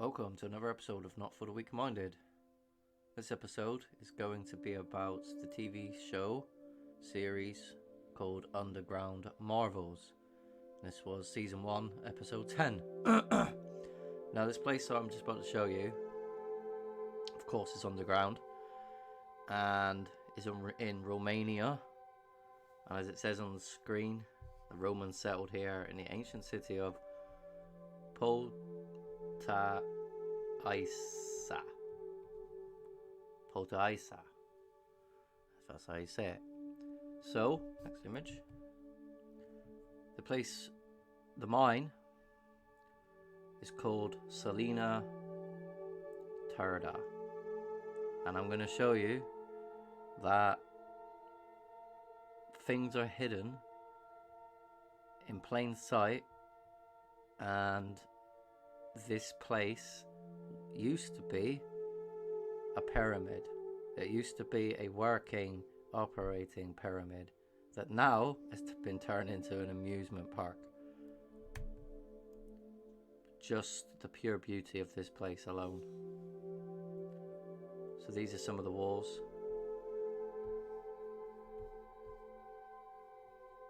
Welcome to another episode of Not for the Weak Minded. This episode is going to be about the TV show series called Underground Marvels. This was season 1, episode 10. Now, this place that I'm just about to show you, of course, is underground and is in Romania. And as it says on the screen, the Romans settled here in the ancient city of Potaisa. Potaisa. That's how you say it. So, next image. The place, the mine, is called Salina Turda. And I'm going to show you that things are hidden in plain sight, and this place used to be a pyramid. It used to be a working, operating pyramid that now has been turned into an amusement park. Just the pure beauty of this place alone. So these are some of the walls.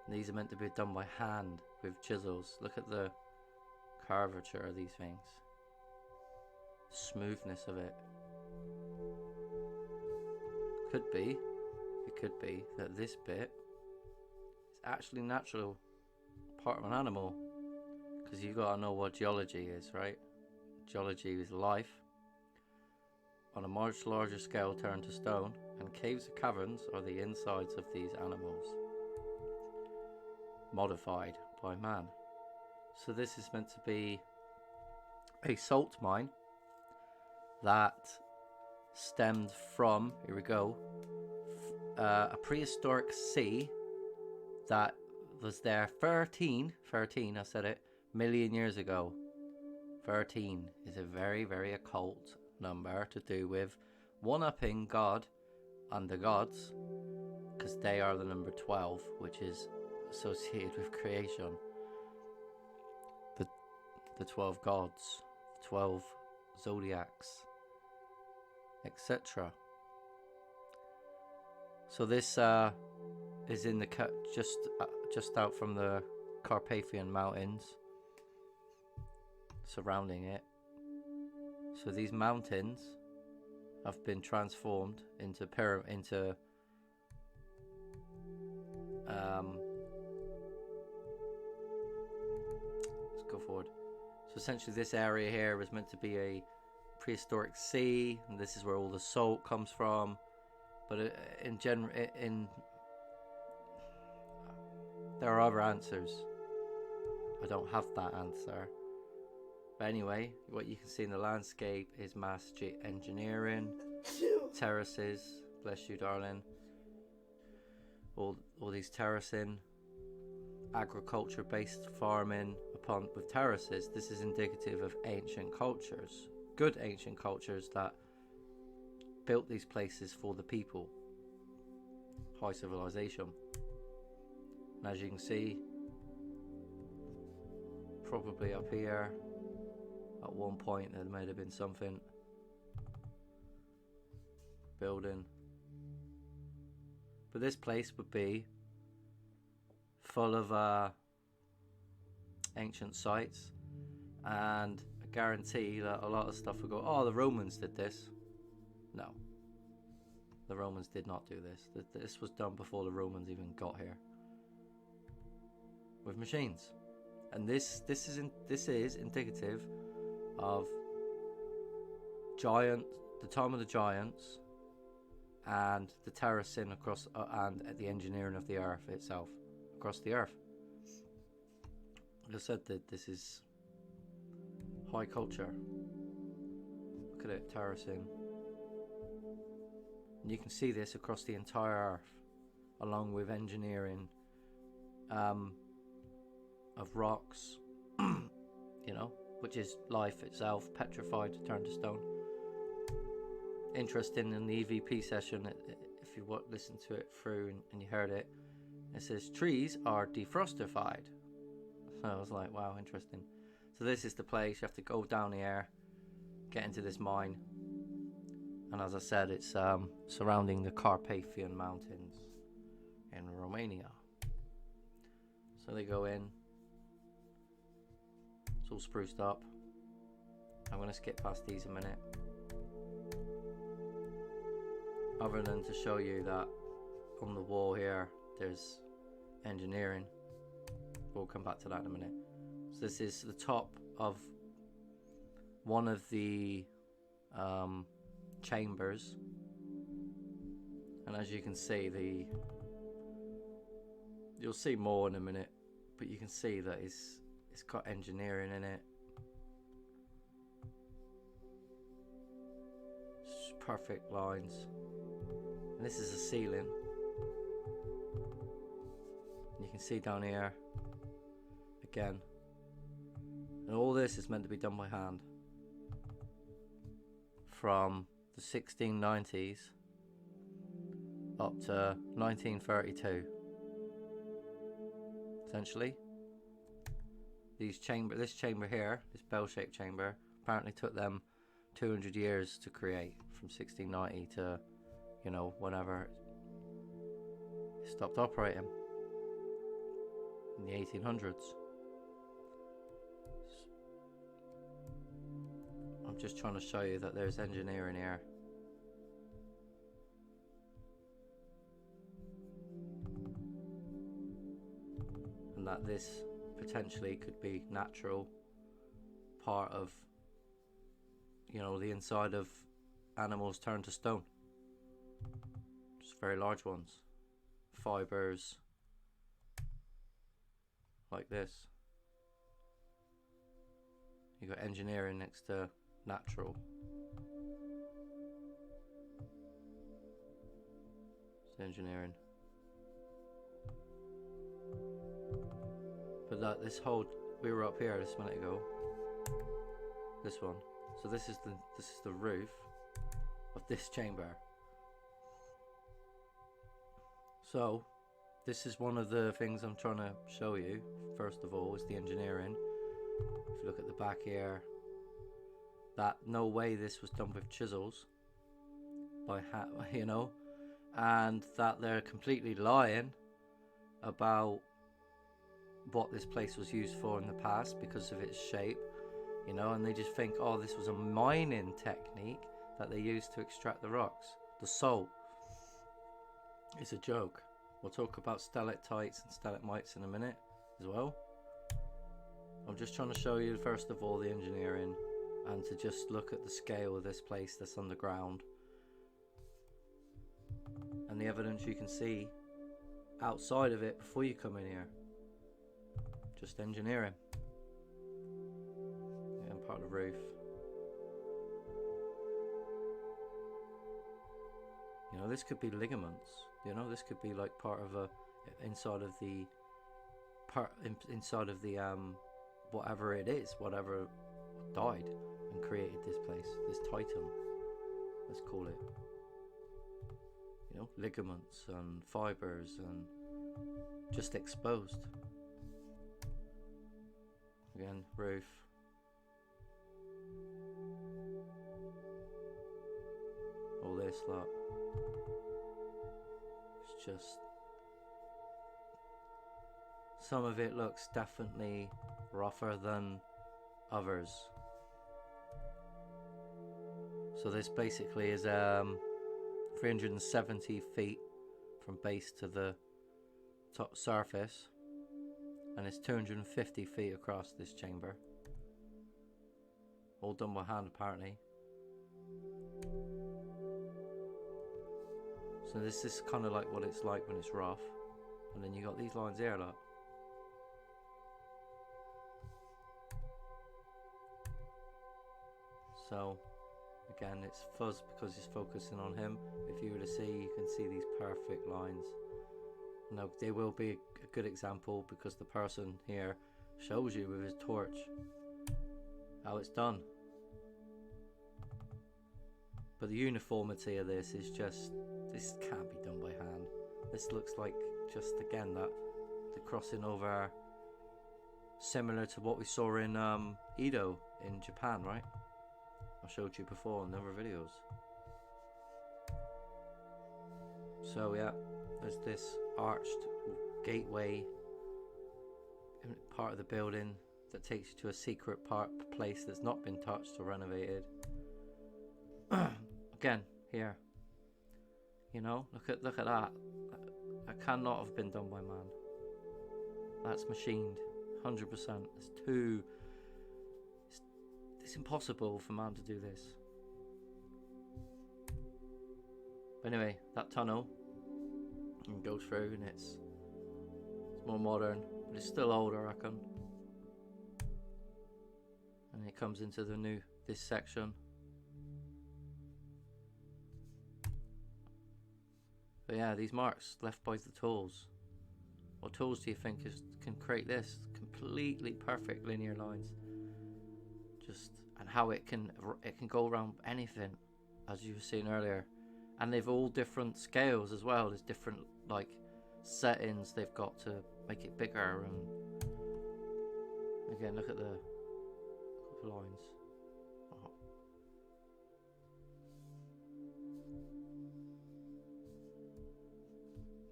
These are meant to be done by hand with chisels. Look at the curvature of these things. Smoothness of it. It could be that this bit is actually natural part of an animal, because you gotta know what geology is, right? Geology is life on a much larger scale turned to stone, and caves and caverns are the insides of these animals, modified by man. So this is meant to be a salt mine that stemmed from, here we go, a prehistoric sea that was there 13, I said it, million years ago. 13 is a very, very occult number to do with one-upping God and the gods, because they are the number 12, which is associated with creation. The 12 gods, the 12 zodiacs, etc. So this is in the just out from the Carpathian Mountains, surrounding it. So these mountains have been transformed into let's go forward. So essentially this area here was meant to be a prehistoric sea, and this is where all the salt comes from. But in general, there are other answers. I don't have that answer. But anyway, what you can see in the landscape is mass engineering, terraces, bless you darling, all these terracing, agriculture based farming with terraces. This is indicative of ancient cultures, good ancient cultures that built these places for the people. High civilization. And as you can see, probably up here at one point there might have been something building, but this place would be full of ancient sites, and I guarantee that a lot of stuff would go, oh, the Romans did this. No, the Romans did not do this. This was done before the Romans even got here, with machines. And this is indicative of the time of the giants, and the terracing across and the engineering of the earth itself across the earth. Like I said, that this is high culture. Look at it, terracing. And you can see this across the entire earth, along with engineering of rocks, which is life itself, petrified, turned to stone. Interesting, in the EVP session, if you listen to it through and you heard it, it says trees are defrostified. So I was like, wow, interesting. So this is the place. You have to go down here get into this mine. And as I said, it's surrounding the Carpathian Mountains in Romania. So they go in. It's all spruced up. I'm going to skip past these a minute. Other than to show you that on the wall here, there's engineering. We'll come back to that in a minute. So this is the top of one of the chambers, and as you can see, you'll see more in a minute, but you can see that it's got engineering in it. It's perfect lines, and this is a ceiling. You can see down here again, and all this is meant to be done by hand from the 1690s up to 1932. Essentially, this chamber here, this bell-shaped chamber, apparently took them 200 years to create, from 1690 to, you know, whenever it stopped operating in the 1800s. I'm just trying to show you that there's engineering here. And that this potentially could be natural part of, you know, the inside of animals turned to stone. Just very large ones. Fibers like this. You got engineering next to natural. It's engineering. But that this whole, we were up here just a minute ago. This one. So this is the roof of this chamber. So this is one of the things I'm trying to show you. First of all, is the engineering. If you look at the back here, that no way this was done with chisels by hand, you know, and that they're completely lying about what this place was used for in the past because of its shape, you know, and they just think, oh, this was a mining technique that they used to extract the rocks. The salt is a joke. We'll talk about stalactites and stalagmites in a minute as well. I'm just trying to show you first of all the engineering, and to just look at the scale of this place that's underground and the evidence you can see outside of it before you come in here. Just engineering. And part of the roof. You know, this could be ligaments. You know, this could be like part of a inside of the whatever it is, whatever died and created this place, this titan, let's call it. You know, ligaments and fibers and just exposed. Again, roof. All this lot. It's just, some of it looks definitely rougher than others. So this basically is 370 feet from base to the top surface, and it's 250 feet across this chamber. All done by hand apparently. So this is kind of like what it's like when it's rough. And then you got these lines here, look. So again, it's fuzz because it's focusing on him. If you were to see, you can see these perfect lines. Now they will be a good example because the person here shows you with his torch how it's done. But the uniformity of this is just, this can't be done by hand. This looks like just, again, that the crossing over, similar to what we saw in Edo in Japan, right? I'll showed you before in other videos. So yeah, there's this arched gateway in part of the building that takes you to a secret place that's not been touched or renovated. Again, here, you know, look at that. That cannot have been done by man. That's machined, 100%. It's impossible for man to do this. But anyway, that tunnel and goes through, and it's more modern, but it's still old, I reckon. And it comes into this section. But yeah, these marks left by the tools. What tools do you think can create this completely perfect linear lines? And how it can go around anything, as you were seeing earlier. And they've all different scales as well. There's different like settings they've got to make it bigger. And again, look at the lines. Oh.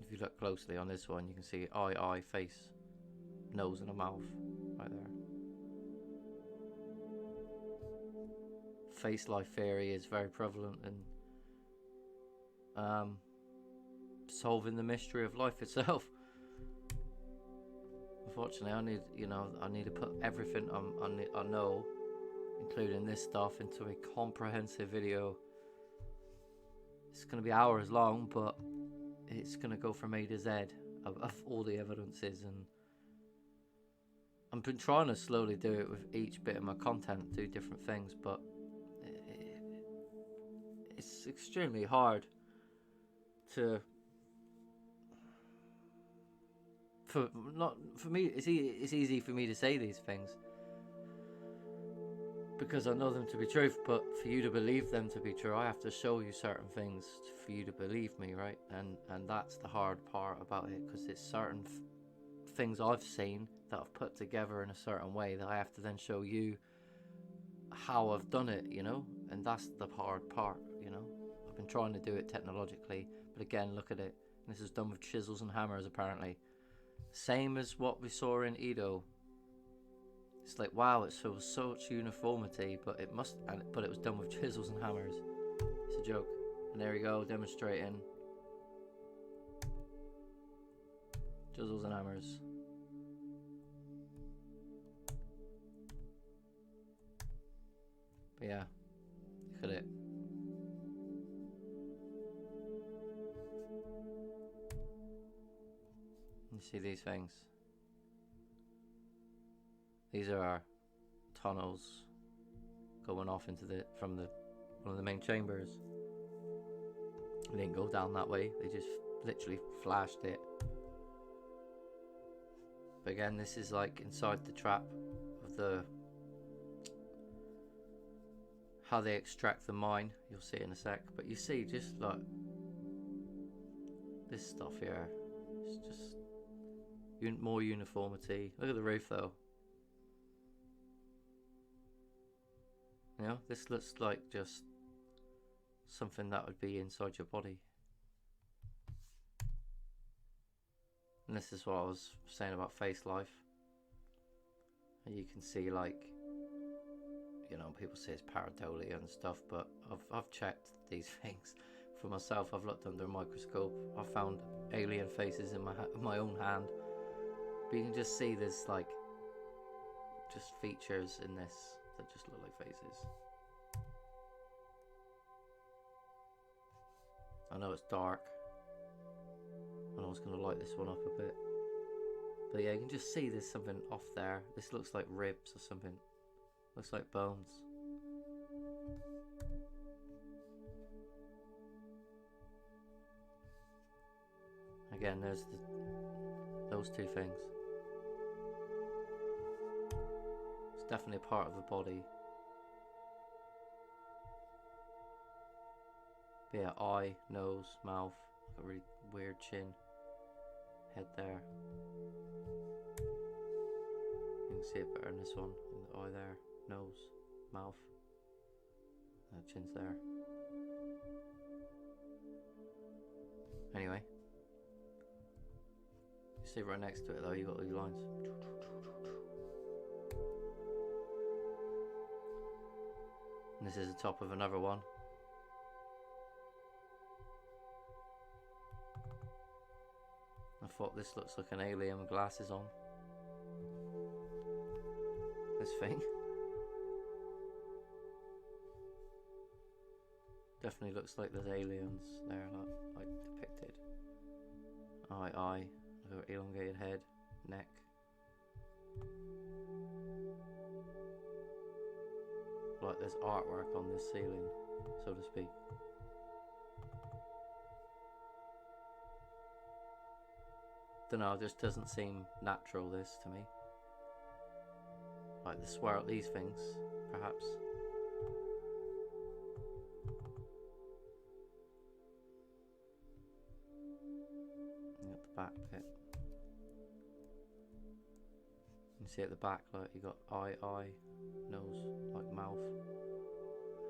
If you look closely on this one, you can see eye, face, nose and a mouth right there. Face life theory is very prevalent in solving the mystery of life itself. Unfortunately, I need to put everything I know, including this stuff, into a comprehensive video. It's going to be hours long, but it's going to go from A to Z of all the evidences, and I've been trying to slowly do it with each bit of my content, do different things, but it's extremely hard for me. It's easy for me to say these things because I know them to be truth, but for you to believe them to be true, I have to show you certain things for you to believe me, right? And that's the hard part about it, because it's certain things I've seen that I've put together in a certain way that I have to then show you how I've done it, you know? And that's the hard part, you know? I've been trying to do it technologically, but again, look at it. This is done with chisels and hammers, apparently. Same as what we saw in Edo. It's like, wow, it shows such uniformity, but it was done with chisels and hammers. It's a joke. And there we go, demonstrating chisels and hammers. But yeah, look at it. You see these things? These are our tunnels going off into one of the main chambers. They didn't go down that way, they just literally flashed it. But again, this is like inside the trap of how they extract the mine. You'll see it in a sec, but you see just like this stuff here, it's just more uniformity. Look at the roof though. You know, this looks like just something that would be inside your body. And this is what I was saying about face life. And you can see, like, you know, people say it's pareidolia and stuff, but I've checked these things for myself. I've looked under a microscope. I've found alien faces in my own hand. But you can just see there's like just features in this that just look like faces. I know it's dark, and I was going to light this one up a bit, but yeah, you can just see there's something off there. This looks like ribs or something. Looks like bones. Again, there's those two things. It's definitely a part of the body. But yeah, eye, nose, mouth, got a really weird chin, head there. You can see it better in this one, in the eye there, nose, mouth. chin's there. Anyway, you see right next to it though, you got these lines. And this is the top of another one. I thought this looks like an alien with glasses on. This thing. Definitely looks like there's aliens there, like depicted. Eye, elongated head, neck. Like there's artwork on this ceiling, so to speak. Dunno, it just doesn't seem natural, this, to me. Like the swirl, these things, perhaps. You got the back bit. You see at the back, like you got eye, nose, like mouth,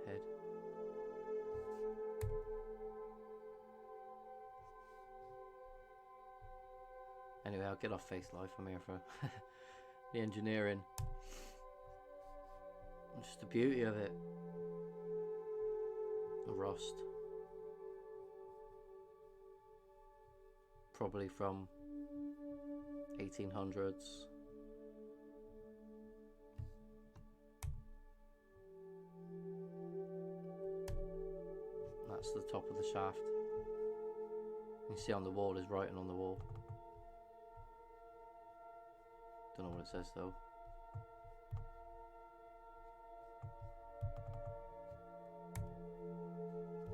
head. Anyway, I'll get off Face Life. I'm here for the engineering. And just the beauty of it. The rust. Probably from 1800s. That's the top of the shaft. You see on the wall, there's writing on the wall. Don't know what it says though.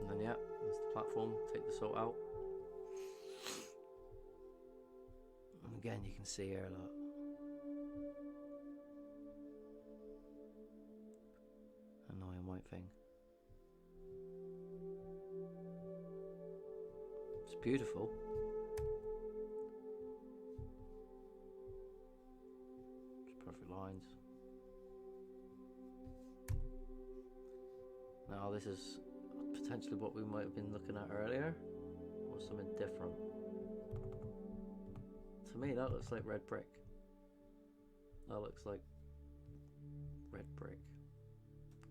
And then yeah, that's the platform. Take the salt out. And again, you can see here, look. Annoying white thing. It's beautiful. Perfect lines. Now this is potentially what we might have been looking at earlier, or something different. To me that looks like red brick. That looks like red brick.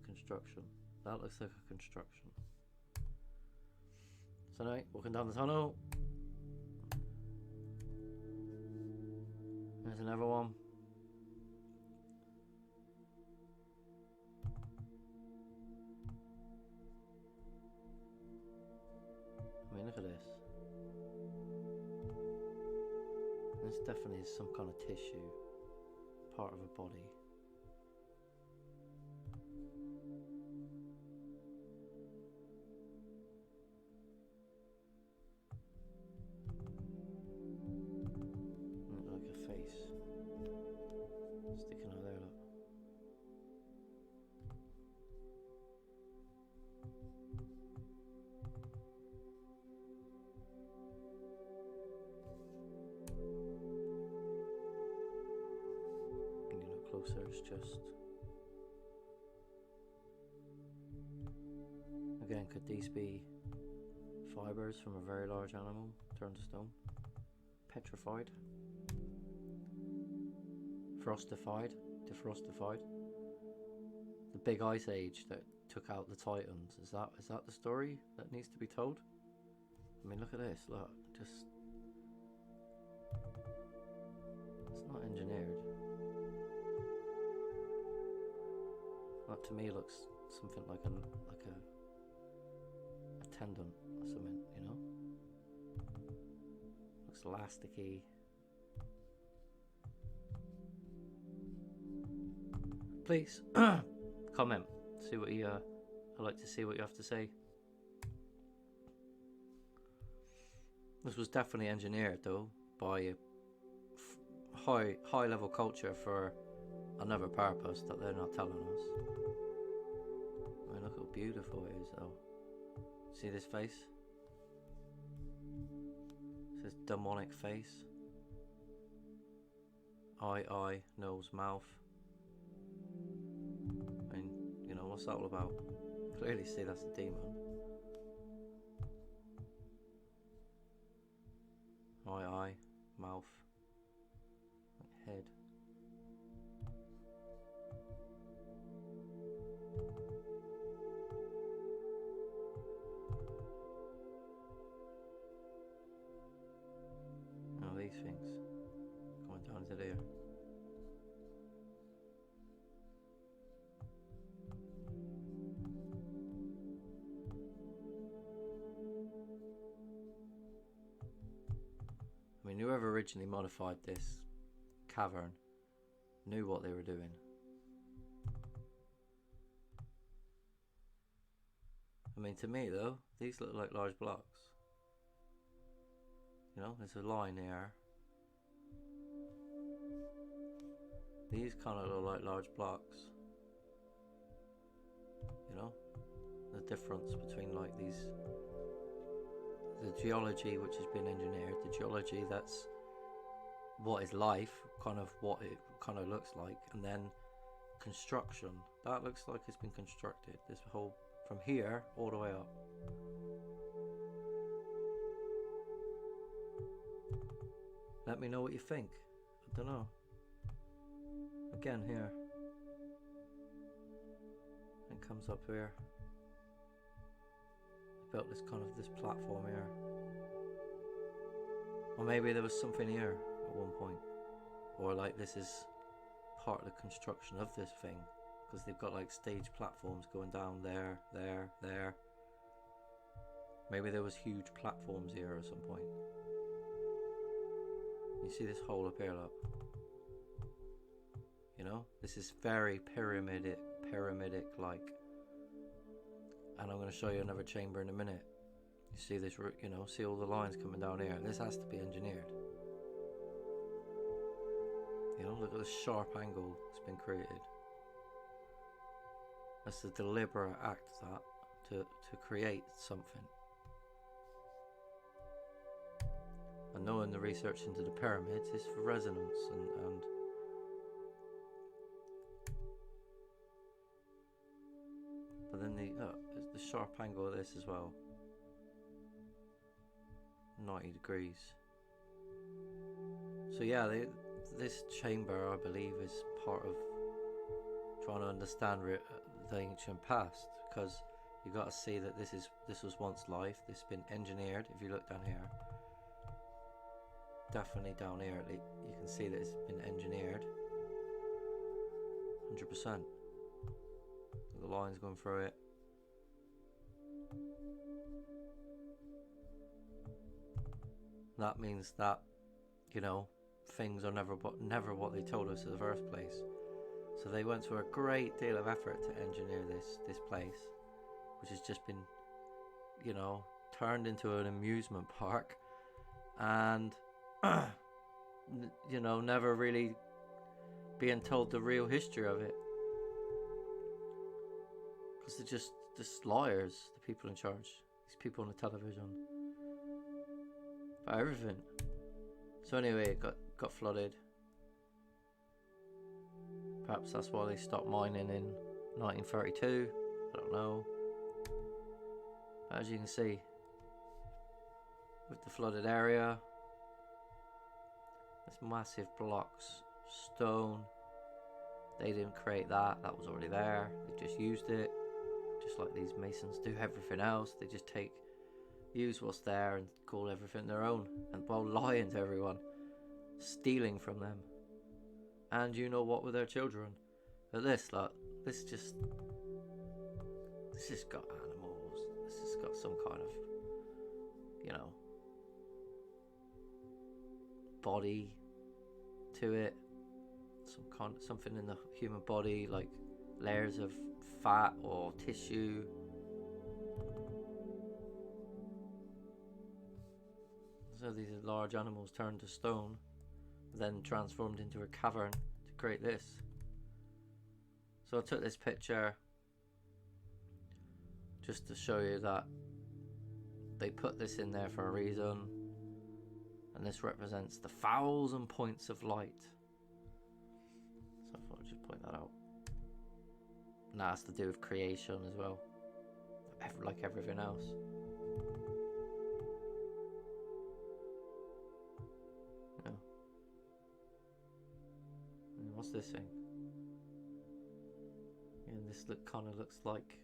Construction. That looks like a construction. So now, walking down the tunnel. There's another one. I mean, look at this. This definitely is some kind of tissue, part of a body. Like a face sticking out there, look. Closer, it's just again, could these be fibers from a very large animal turned to stone? Petrified, frostified, defrostified. The big ice age that took out the Titans. Is that the story that needs to be told? I mean, look at this. Look, just it's not engineered. That to me looks something like a tendon or something, you know? Looks elasticy. Please comment. See what you. I'd like to see what you have to say. This was definitely engineered though by a high level culture for another purpose that they're not telling us. I mean, look how beautiful it is though. See this face? This demonic face. Eye, nose, mouth. I mean, you know, what's that all about? Clearly see that's a demon. Eye, mouth, head. Oh, these things going down to there. I mean, whoever originally modified this cavern knew what they were doing. I mean, to me though, these look like large blocks. You know, there's a line here. These kind of look like large blocks. You know, the difference between like these, the geology which has been engineered, the geology that's what is life, kind of what it kind of looks like, and then construction, that looks like it's been constructed, this whole, from here all the way up. Let me know what you think. I don't know. Again, here it comes up here. They built this kind of this platform here, or maybe there was something here at one point, or like this is part of the construction of this thing, because they've got like stage platforms going down there, there. Maybe there was huge platforms here at some point. You see this hole up here, look. You know, this is very pyramidic like. And I'm going to show you another chamber in a minute. You see this, you know, see all the lines coming down here. This has to be engineered. You know, look at the sharp angle that's been created. That's a deliberate act, that, to create something. And knowing the research into the pyramids is for resonance and but then the sharp angle of this as well. 90 degrees. So yeah, this chamber, I believe, is part of trying to understand the ancient past, because you got to see that this was once life. This has been engineered. If you look down here, definitely down here, you can see that it's been engineered 100%. The lines going through it. That means that, you know, things are never what they told us in the first place. So they went to a great deal of effort to engineer this place, which has just been, you know, turned into an amusement park, and you know, never really being told the real history of it, because they're just liars, the people in charge, these people on the television, about everything. So anyway, it got flooded. Perhaps that's why they stopped mining in 1932. I don't know. But as you can see, with the flooded area, there's massive blocks, stone. They didn't create that. That was already there. They just used it, just like these masons do everything else. They just use what's there and call everything their own, and while lying to everyone, stealing from them. And you know what, with their children. But this got animals. This has got some kind of, you know, body to it. Something in the human body, like layers of fat or tissue. So these large animals turned to stone, then transformed into a cavern to create this. So I took this picture just to show you that they put this in there for a reason, and this represents the 1,000 points of light. So I thought I'd just point that out. And that has to do with creation as well. like everything else. Yeah. And what's this thing? Yeah, this kind of looks like,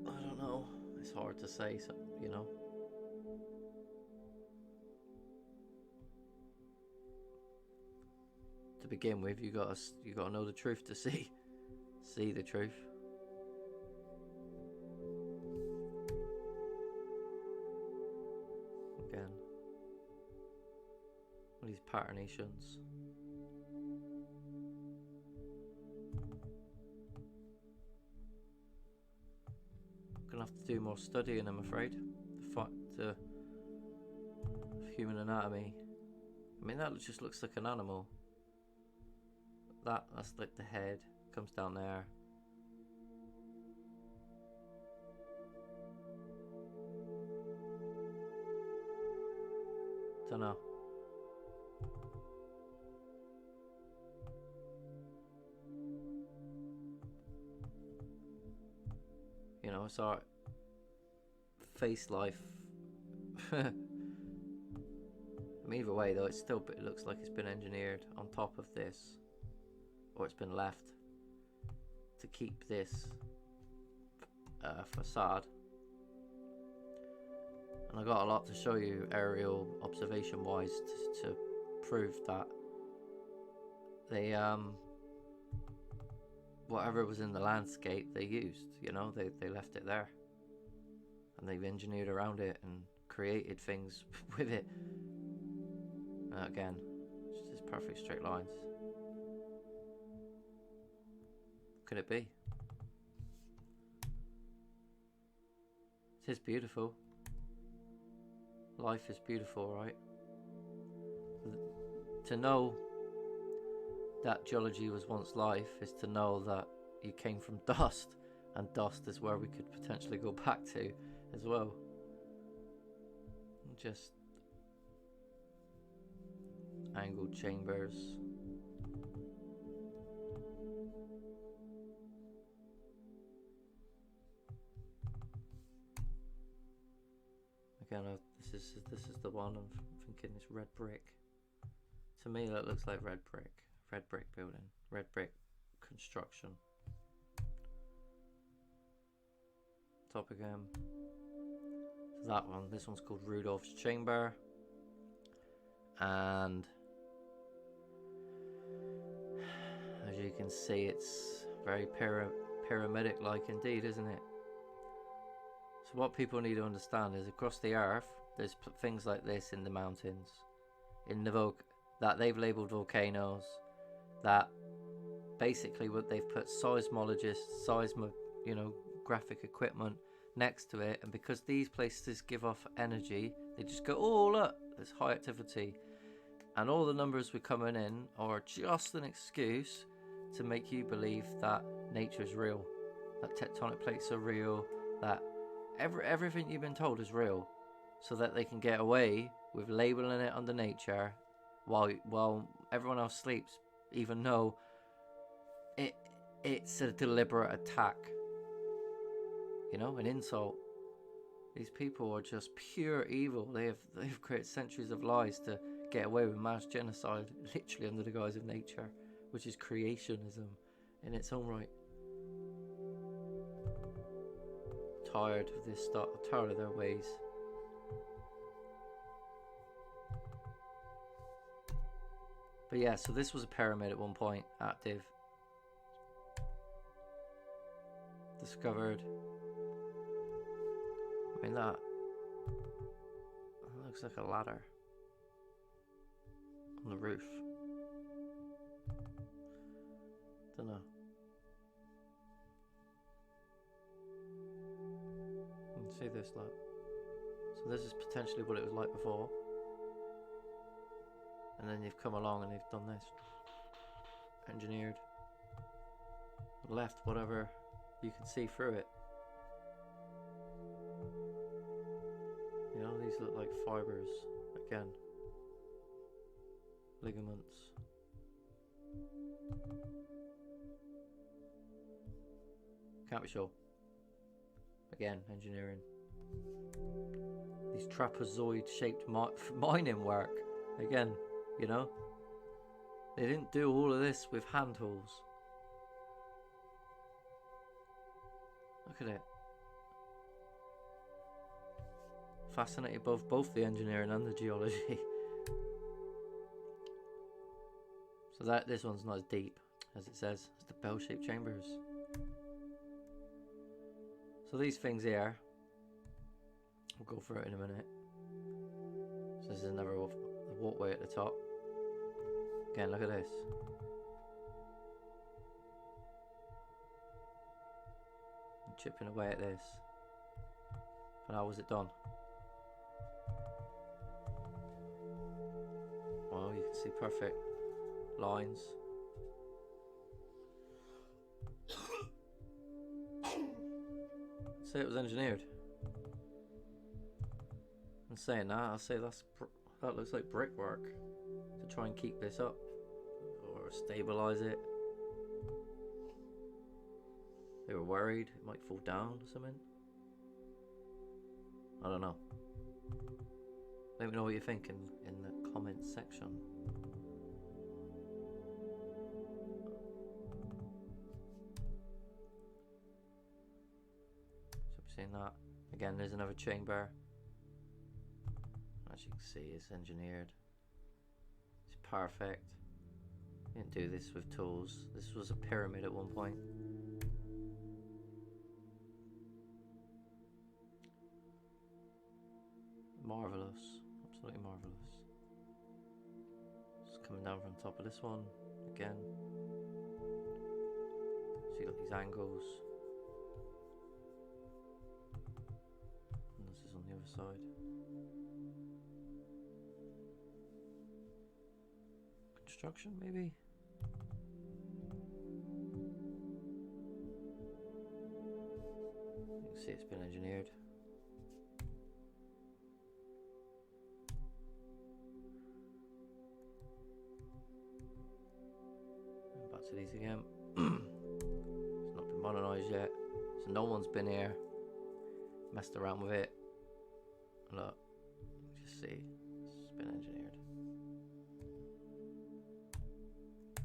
I don't know. It's hard to say, so, you know. To begin with, you gotta know the truth to see the truth. Again, all these patternations. Gonna have to do more studying, I'm afraid. The human anatomy. I mean, that just looks like an animal. That's like the head, comes down there. Don't know. You know, it's our face life. I mean, either way though, it looks like it's been engineered on top of this, or it's been left to keep this facade. And I got a lot to show you aerial observation wise to prove that they whatever was in the landscape they used, you know, they left it there, and they've engineered around it and created things with it. Again, it's just perfect straight lines. Could it be? It is beautiful. Life is beautiful, right? To know that geology was once life is to know that you came from dust, and dust is where we could potentially go back to as well. Just angled chambers. Again, this is the one I'm thinking. It's red brick. To me, that looks like red brick. Red brick building. Red brick construction. Top again. So that one. This one's called Rudolph's Chamber. And as you can see, it's very pyramidic-like indeed, isn't it? So what people need to understand is across the earth, there's things like this in the mountains, in the that they've labelled volcanoes, that basically what they've put seismologists, graphic equipment next to it, and because these places give off energy, they just go, oh look, there's high activity, and all the numbers we're coming in are just an excuse to make you believe that nature is real, that tectonic plates are real, that everything you've been told is real, so that they can get away with labeling it under nature while everyone else sleeps, even though it's a deliberate attack, you know, an insult. These people are just pure evil. They've created centuries of lies to get away with mass genocide, literally under the guise of nature, which is creationism in its own right. Tired of this stuff, tired of their ways. But yeah, so this was a pyramid at one point, active. Discovered. I mean, that looks like a ladder on the roof. Don't know. See this, look. So this is potentially what it was like before, and then you've come along and they've done this, engineered, left whatever you can see through it. You know, these look like fibers again, ligaments. Can't be sure. Again, engineering. These trapezoid-shaped mining work. Again, you know. They didn't do all of this with hand tools. Look at it. Fascinated both the engineering and the geology. So this one's not as deep as it says. It's the bell-shaped chambers. So these things here, we'll go through it in a minute. So this is another walkway at the top. Again, look at this. I'm chipping away at this. But how was it done? Well, you can see perfect lines. Say it was engineered. And saying that, I'll say that looks like brickwork to try and keep this up or stabilize it. They were worried it might fall down or something. I don't know. Let me know what you think in the comments section. Seeing that again, there's another chamber. As you can see, it's engineered. It's perfect. Didn't do this with tools. This was a pyramid at one point. Marvelous, absolutely marvelous. Just coming down from the top of this one again. So you got these angles. This is on the other side. Construction, maybe? You can see it's been engineered. And back to these again. It's not been modernised yet, so no one's been here. Messed around with it. Look, just see, it's been engineered.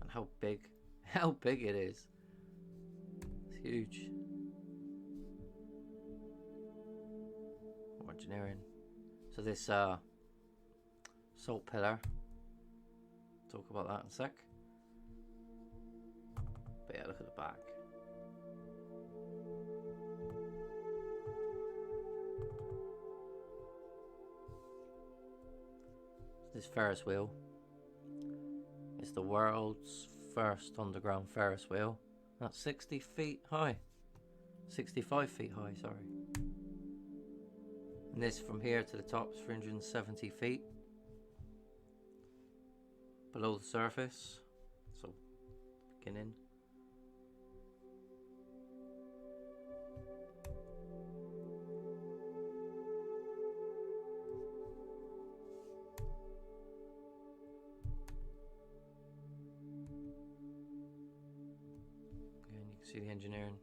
And how big it is. It's huge. More engineering. So this salt pillar, talk about that in a sec. But yeah, look at the back. This Ferris wheel is the world's first underground Ferris wheel. That's 60 feet high. 65 feet high, sorry. And this from here to the top is 370 feet below the surface. So, beginning. See the engineering.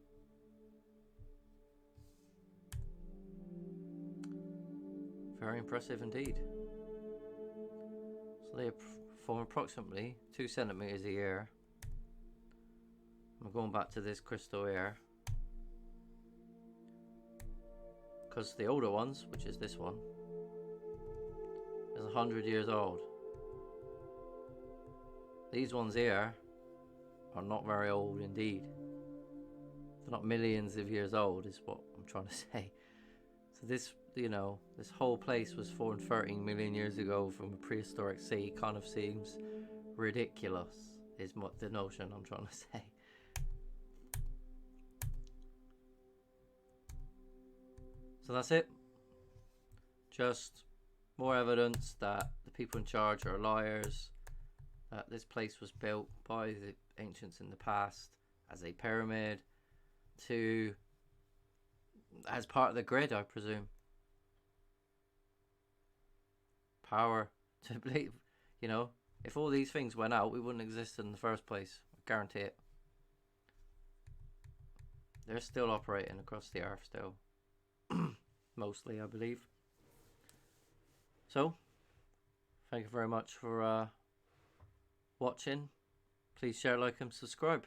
Very impressive indeed. So they form approximately 2 centimeters a year. I'm going back to this crystal here, because the older ones, which is this one, is 100 years old. These ones here are not very old indeed. They're not millions of years old, is what I'm trying to say. So this, you know, this whole place was formed 13 million years ago from a prehistoric sea. Kind of seems ridiculous, is what the notion I'm trying to say. So that's it. Just more evidence that the people in charge are liars, that this place was built by the ancients in the past as a pyramid, as part of the grid, I presume. Power to believe, you know, if all these things went out, we wouldn't exist in the first place. I guarantee it. They're still operating across the earth still. Mostly, I believe. So, thank you very much for watching. Please share, like, and subscribe.